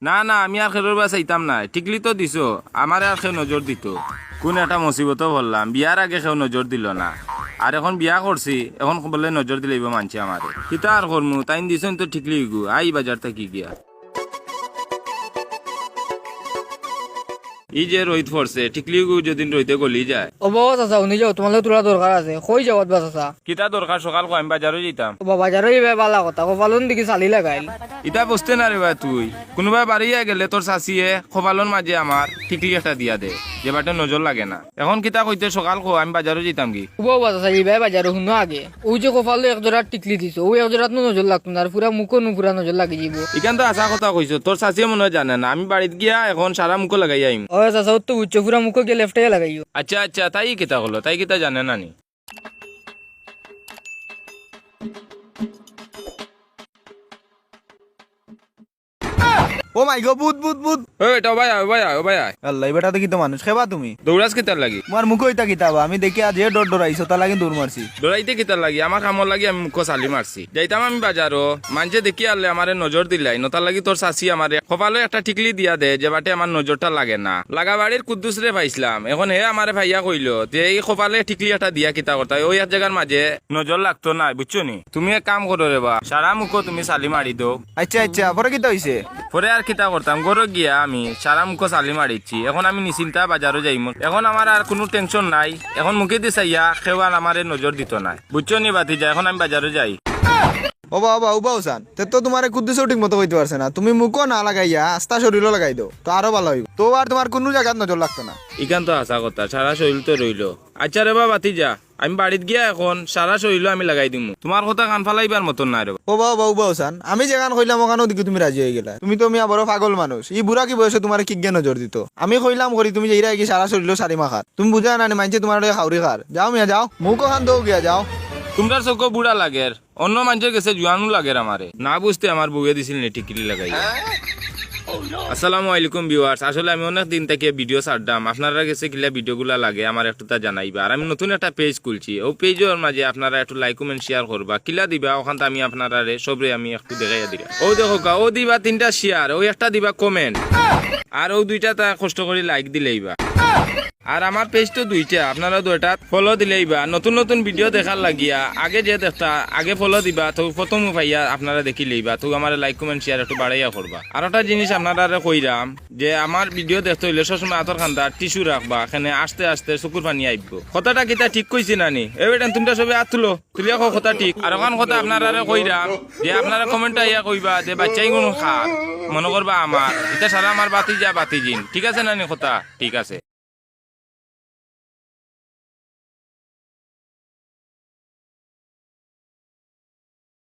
না না, আমি আর খেরোর বা চাইতাম না, টিকলি তো দিছো, আমার আর কেউ নজর দিত। কোন একটা মুসিবত বললাম, বিয়ার আগে কেউ নজর দিল না, আর এখন বিয়া করছি, এখন বলে নজর দিলেইব মানছি আমারে। কিতা আর করমু, তাইন দিছেন তো ঠিকলি গু, আই বাজার থাকি গিয়া। এই যে রোহিত পড়ছে, ঠিকলি গু যেদিন রইতে গলি যায়। ও বাবা চাচা উনি যাও তোমার তোলা দরকার আছে কই যাও বা চাচা? কিতা দরকার, সকাল আমি বাজারও যেতাম। ও বাবা বাজারে যাবে বালা কথা কপালন দিকে চালি লাগাইল। ইতা বুঝতে না রে ভাই, তুই কোনোবাই বাড়িয়ে গেলে তোর চাষিয়ে খোপালন মাঝে আমার ঠিকলি একটা দিয়া দে, যে বাটে নজর লাগে না। এখন কিতা কইতে সকাল আমি বাজারও যেতাম কি। ও বাবা চাচা যাবে বাজারে শুনো আগে ওই যে কপালে এক জোড়া টিকলি দিছো, ওই এক জোড়াত নজর লাগতো না, আর পুরা মুখো পুরা নজর লাগি যাব। এখান তো আসা কথা কইছো, তোর চাষিয়ে মনে হয় জানে না, আমি বাড়িতে গিয়া এখন সারা মুখ লাগাই আইম। ও চাচা তো উচ্চ পুরা মুখো গিয়ে লেফটে লাগাইও। আচ্ছা আচ্ছা, তাই কিতা হলো, তাই কিতা জানে না নি। ও মাই গো বুত বুত বুত ও এটা ভাই আয়, ভাই আয়, ভাই আয়। আল্লাহ বেটা দেখি তো মানুষ খেবা তুমি দৌড়াস কিতার লাগি? তোমার মুখ হইতা কিতাবা আমি দেখি আজ ডর ডরাইছো তা লাগি দূর মারছি। দৌড়াইতে কিতার লাগি? আমার কামর লাগি আমি মুখ চালি মারছি। যাইতাম আমি বাজারও, মানছে দেখি আনলে আমারে নজর দিলাই, নতার লাগি তোর চাষি আমারে কপালে একটা টিকলি দিয়া দে, যে বাটে আমার নজরটা লাগে না। লাগা বাড়ির কুদ্দুস রে পাইছিলাম, এখন হে আমারে ভাইয়া কইলো যে এই কপালে টিকলি একটা দিয়া কিতা করতা, ওই এক জায়গার মাঝে নজর লাগতো না, বুঝছো নি? তুমি এক কাম করো রে বা, সারা মুখো তুমি চালি মারি দো। আচ্ছা আচ্ছা পরে কিতা হইছে? পরে আর কিতা করতাম, গরো গিয়া আমি সারা মুখ চালি মারিছি। এখন আমি নিশ্চিন্তা বাজারও যাইম, এখন আমার আর কোনো টেনশন নাই। এখন মুখে দি চাইয়া কেউ আর আমারে নজর দিত না, বুঝছো নি বাতিজা? এখন আমি বাজারও যাই। ওবা ওবা উবা উসান তে তো তোমার কুদ্দুসও ঠিক মতো হইতে পারছে না, তুমি মুখও না লাগাইয়া আস্তা শরীরও লাগাই দাও তো আরো ভালো হইব, তো আর তোমার কোনো জায়গাত নজর লাগতো না। ইখান তো আসা কথা, সারা শরীর তো রইল। আচ্ছা রে বা বাতিজা, আমি বাড়িত গিয়া এখন সারা শরীর আমি লাগাই দিমু, তোমার কথা কান ফালাইবার মতন নাই রে। ওবা ওবা উবা উসান আমি যেখান কইলাম ওখানেও দিকে তুমি রাজি হয়ে গেলা, তুমি তো মিয়া বড় পাগল মানুষ, এই বুড়া কি বয়সে তোমার কি জ্ঞান নজর দিত? আমি কইলাম করি তুমি যেইরা কি সারা শরীর সারি মাখার, তুমি বুঝা না মানছে তোমার খাউরি খার, যাও মিয়া যাও মুখও খান দৌ গিয়া যাও। তোমরা চোখ বুড়া লাগের, অন্য মানুষের কাছে জুয়ানু লাগের, আমারে না বুঝতে আমার বুয়ে দিছিল নি টিকিলি লাগাই। আসসালামু আলাইকুম ভিউয়ার্স, আসলে আমি অনেক দিন থেকে ভিডিও ছাড়তাম, আপনারা কাছে কিলা ভিডিওগুলা লাগে আমার একটু তা জানাইবা। আর আমি নতুন একটা পেজ খুলছি, ও পেজের মাঝে আপনারা একটু লাইক কমেন্ট শেয়ার করবা, কিলা দিবা ওখান আমি আপনারা সবরে আমি একটু দেখাইয়া দিবা। ও দেখো ও দিবা 3টা শেয়ার, ও একটা দিবা কমেন্ট, আর ও 2টা তা কষ্ট করে লাইক দিলেইবা। আর আমার পেজ তো 2টা, আপনারা 2টা ফলো দিলেইবা। নতুন নতুন ভিডিও দেখার লাগিয়া আগে যে দেখতা আগে ফলো দিবা, তো প্রথম ভাইয়া আপনারা দেখি লইবা, তো আমার লাইক কমেন্ট শেয়ার একটু বাড়াইয়া করবা। আর একটা জিনিস আপনারা কইরাম যে আমার ভিডিও দেখতে হইলে সবসময় আতর খান্দা টিস্যু রাখবা, এখানে আস্তে আস্তে চকুর পানি আইব। কথাটা কিতা ঠিক কইছি নানি? এবেটান তোমরা সবে হাত তুলো, তুলিয়া কথা ঠিক। আর ওখান কথা আপনারা কইরাম যে আপনারা কমেন্ট আইয়া কইবা যে বাচ্চাই কোন খা মনে করবা আমার এটা সারা আমার বাতিজা বাতিজিন, ঠিক আছে নানি? কথা ঠিক আছে।